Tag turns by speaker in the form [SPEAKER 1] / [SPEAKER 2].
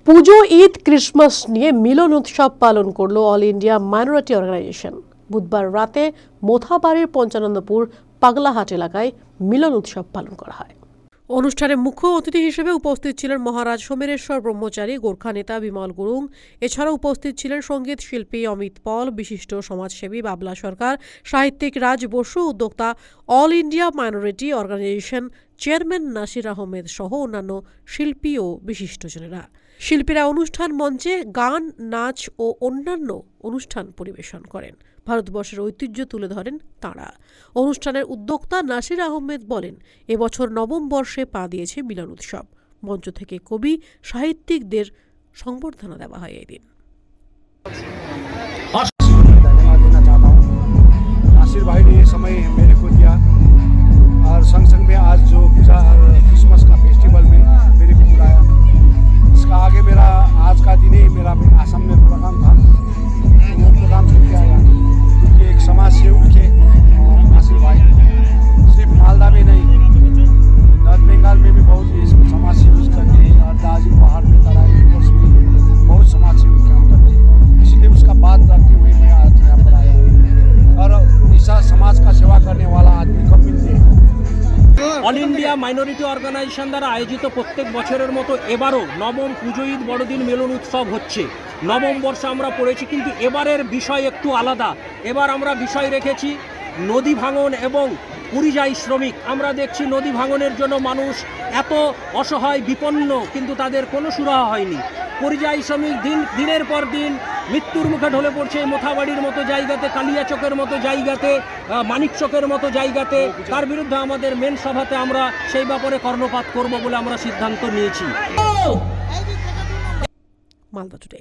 [SPEAKER 1] পুজো, Eid, Christmas নিয়ে মিলন উৎসব পালন করল অল ইন্ডিয়া মাইনরিটি অর্গানাইজেশন। বুধবার রাতে মোথাবাড়ির পঞ্চানন্দপুর পাগলাহাট এলাকায় মিলন উৎসব পালন করা হয়। অনুষ্ঠানে মুখ্য অতিথি হিসেবে উপস্থিত ছিলেন মহারাজ সোমেশ্বর ব্রহ্মচারী, গোর্খা নেতা বিমল গুরুং। এছাড়াও উপস্থিত ছিলেন সঙ্গীত শিল্পী অমিত পল, বিশিষ্ট সমাজসেবী বাবলা সরকার, সাহিত্যিক রাজ বসু, উদ্যোক্তা all India minority organisation chairman Nasir Ahmed সহ অন্যান্য শিল্পী ও বিশিষ্টজনেরা। শিল্পীরা অনুষ্ঠান মঞ্চে গান, নাচ ও অন্যান্য অনুষ্ঠান পরিবেশন করেন। ভারতবর্ষের ঐতিহ্য তুলে ধরেন তাঁরা। অনুষ্ঠানের উদ্যোক্তা নাসির আহমেদ বলেন, এবছর নবম বর্ষে পা দিয়েছে মিলন উৎসব। মঞ্চ থেকে কবি, সাহিত্যিকদের সংবর্ধনা দেওয়া হয় এই দিন।
[SPEAKER 2] धन्यवाद देना चाहता हूँ नासिर भाई ने ये समय मेरे को दिया और संग संग में आज जो पूजा क्रिसमस का फेस्टिवल में मेरे को बुलाया। इसका आगे मेरा आज का दिन ही मेरा आसाम में प्रोग्राम था, वो प्रोग्राम सुन के आया क्योंकि एक समाज सेवक थे नासिर भाई। सिर्फ मालदा में नहीं, नॉर्थ बंगाल में भी बहुत ही समाज सेवक करते हैं और दार्जिलिंग पहाड़ में तराई में बहुत समाज सेवक काम करते हैं। इसीलिए उसका बात रखते हुए मैं आज यहाँ पर आया हूँ और ऐसा समाज का सेवा करने वाला आदमी कम मिलते हैं।
[SPEAKER 3] অল ইন্ডিয়া মাইনরিটি অর্গানাইজেশন দ্বারা আয়োজিত প্রত্যেক বছরের মতো এবারও নবম পুজো, ঈদ, বড়দিন মিলন উৎসব হচ্ছে। নবম বর্ষে আমরা পড়েছি, কিন্তু এবারের বিষয় একটু আলাদা। এবার আমরা বিষয় রেখেছি নদী ভাঙন এবং পরিযায়ী শ্রমিক। আমরা দেখছি নদী ভাঙনের জন্য মানুষ এত অসহায়, বিপন্ন, কিন্তু তাদের কোনো সুরাহা হয়নি। পরিযায়ী শ্রমিক দিনের পর দিন মৃত্যুর মুখে ঢলে পড়ছে। মোথাবাড়ির মতো জায়গাতে, কালিয়াচকের মতো জায়গাতে, মানিকচকের মতো জায়গাতে। তার বিরুদ্ধে আমাদের মেন সভাতে আমরা সেই ব্যাপারে কর্ণপাত করব বলে আমরা সিদ্ধান্ত নিয়েছি।
[SPEAKER 1] মালদা টুডে।